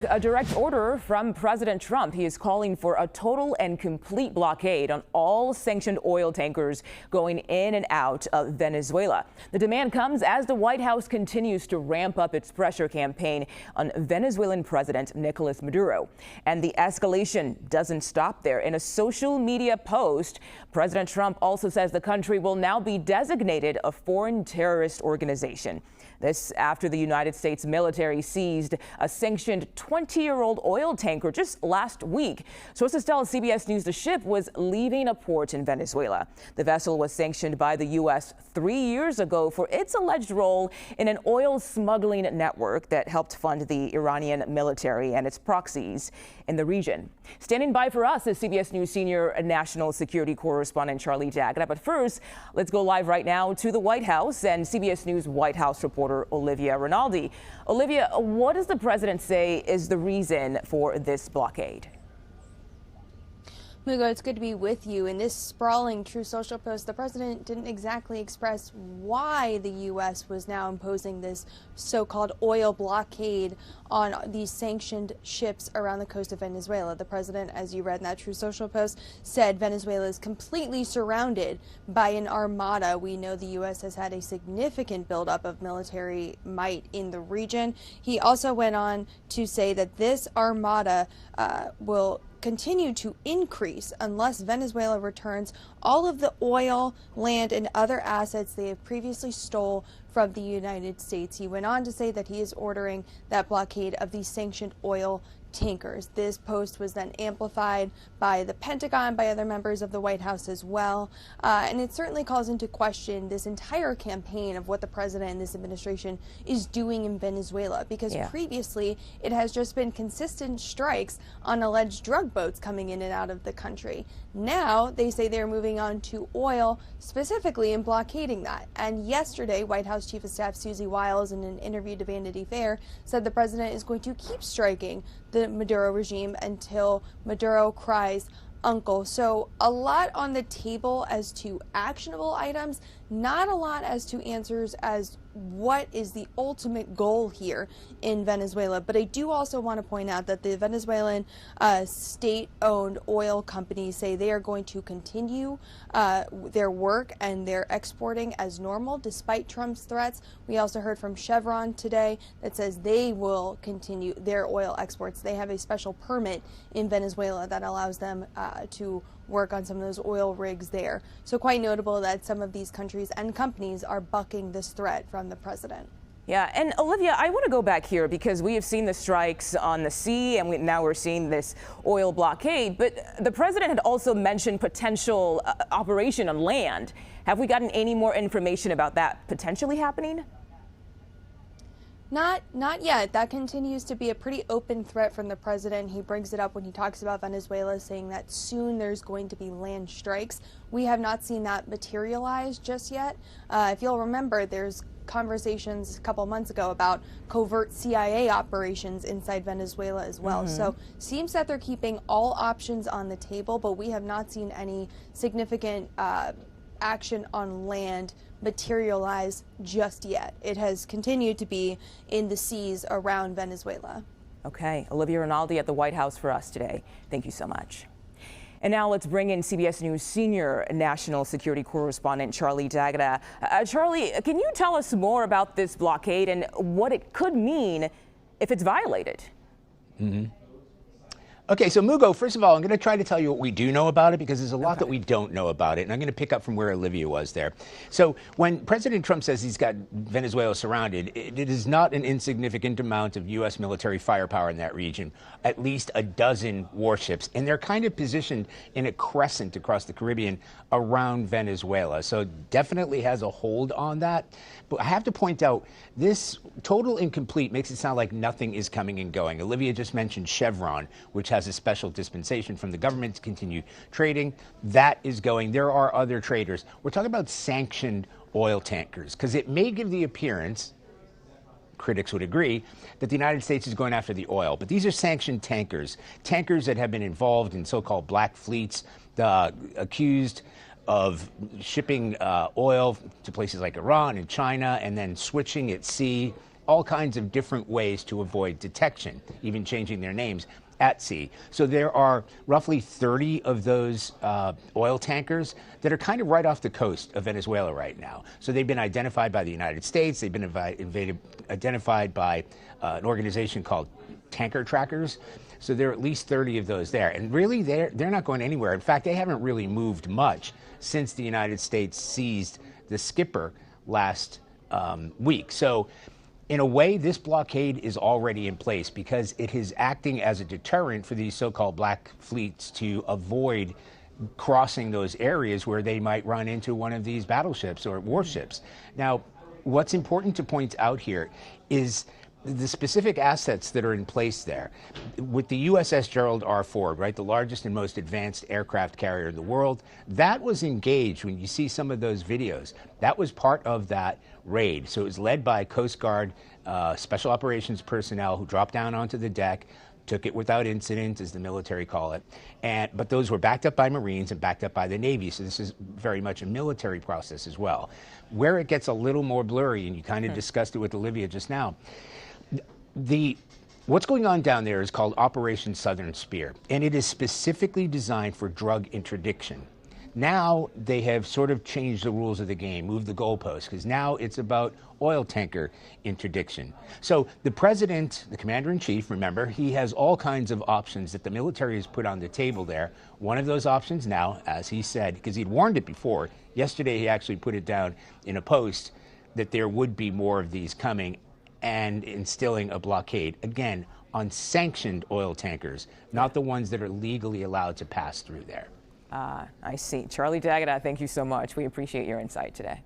A direct order from President Trump. He is calling for a total and complete blockade on all sanctioned oil tankers going in and out of Venezuela. The demand comes as the White House continues to ramp up its pressure campaign on Venezuelan President Nicolas Maduro. And the escalation doesn't stop there. In a social media post, President Trump also says the country will now be designated a foreign terrorist organization. This after the United States military seized a sanctioned 20-year-old oil tanker just last week. Sources tell CBS News the ship was leaving a port in Venezuela. The vessel was sanctioned by the U.S. 3 years ago for its alleged role in an oil smuggling network that helped fund the Iranian military and its proxies in the region. Standing by for us is CBS News senior national security correspondent Charlie D'Agata. But first, let's go live right now to the White House and CBS News White House reporter Olivia Rinaldi. Olivia, what does the president say is the reason for this blockade? Mugo, it's good to be with you. In this sprawling True Social post, the president didn't exactly express why the U.S. was now imposing this so-called oil blockade on these sanctioned ships around the coast of Venezuela. The president, as you read in that True Social post, said Venezuela is completely surrounded by an armada. We know the U.S. has had a significant buildup of military might in the region. He also went on to say that this armada will continue to increase unless Venezuela returns all of the oil, land, and other assets they have previously stole from the United States. He went on to say that he is ordering that blockade of these sanctioned oil tankers. This post was then amplified by the Pentagon, by other members of the White House as well. And it certainly calls into question this entire campaign of what the president and this administration is doing in Venezuela, because previously it has just been consistent strikes on alleged drug boats coming in and out of the country. Now they say they're moving on to oil specifically and blockading that. And yesterday, White House Chief of Staff Susie Wiles, in an interview to Vanity Fair, said the president is going to keep striking the Maduro regime until Maduro cries uncle. So a lot on the table as to actionable items, not a lot as to answers as what is the ultimate goal here in Venezuela. But I do also want to point out that the Venezuelan state-owned oil companies say they are going to continue their work and their exporting as normal despite Trump's threats. We also heard from Chevron today that says they will continue their oil exports. They have a special permit in Venezuela that allows them to work on some of those oil rigs there. So quite notable that some of these countries and companies are bucking this threat from the president. Yeah, and Olivia, I want to go back here because we have seen the strikes on the sea and now we're seeing this oil blockade. But the president had also mentioned potential operation on land. Have we gotten any more information about that potentially happening? Not yet. That continues to be a pretty open threat from the president. He brings it up when he talks about Venezuela, saying that soon there's going to be land strikes. We have not seen that materialize just yet. If you'll remember, there's conversations a couple months ago about covert CIA operations inside Venezuela as well. So seems that they're keeping all options on the table, but we have not seen any significant action on land materialize just yet. It has continued to be in the seas around Venezuela. Okay, Olivia Rinaldi at the White House for us today. Thank you so much. And now let's bring in CBS News senior national security correspondent Charlie D'Agata. Charlie, can you tell us more about this blockade and what it could mean if it's violated? Okay, so Mugo, first of all, I'm going to try to tell you what we do know about it because there's a lot that we don't know about it. And I'm going to pick up from where Olivia was there. So when President Trump says he's got Venezuela surrounded, it is not an insignificant amount of U.S. military firepower in that region, at least a dozen warships. And they're kind of positioned in a crescent across the Caribbean around Venezuela. So it definitely has a hold on that. But I have to point out, this total incomplete makes it sound like nothing is coming and going. Olivia just mentioned Chevron, which has a special dispensation from the government to continue trading. That is going. There are other traders. We're talking about sanctioned oil tankers because it may give the appearance, critics would agree, that the United States is going after the oil. But these are sanctioned tankers, tankers that have been involved in so-called black fleets, accused of shipping oil to places like Iran and China and then switching at sea all kinds of different ways to avoid detection, even changing their names at sea. So there are roughly 30 of those oil tankers that are kind of right off the coast of Venezuela right now. So they've been identified by the United States. They've been identified by an organization called Tanker Trackers. So there are at least 30 of those there. And really, they're not going anywhere. In fact, they haven't really moved much since the United States seized the Skipper last week. So in a way, this blockade is already in place because it is acting as a deterrent for these so-called black fleets to avoid crossing those areas where they might run into one of these battleships or warships. Now, what's important to point out here is the specific assets that are in place there. With the USS Gerald R. Ford, right, the largest and most advanced aircraft carrier in the world, that was engaged. When you see some of those videos, that was part of that raid. So it was led by Coast Guard special operations personnel who dropped down onto the deck, took it without incident, as the military call it. But those were backed up by Marines and backed up by the Navy. So this is very much a military process as well. Where it gets a little more blurry, and you kind of discussed it with Olivia just now, what's going on down there is called Operation Southern Spear, and it is specifically designed for drug interdiction. Now they have sort of changed the rules of the game, moved the goalposts, because now it's about oil tanker interdiction. So the president, the commander-in-chief, remember, he has all kinds of options that the military has put on the table there. One of those options now, as he said, because he'd warned it before, yesterday he actually put it down in a post that there would be more of these coming, and instilling a blockade, again, on sanctioned oil tankers, not the ones that are legally allowed to pass through there. I see. Charlie D'Agata, thank you so much. We appreciate your insight today.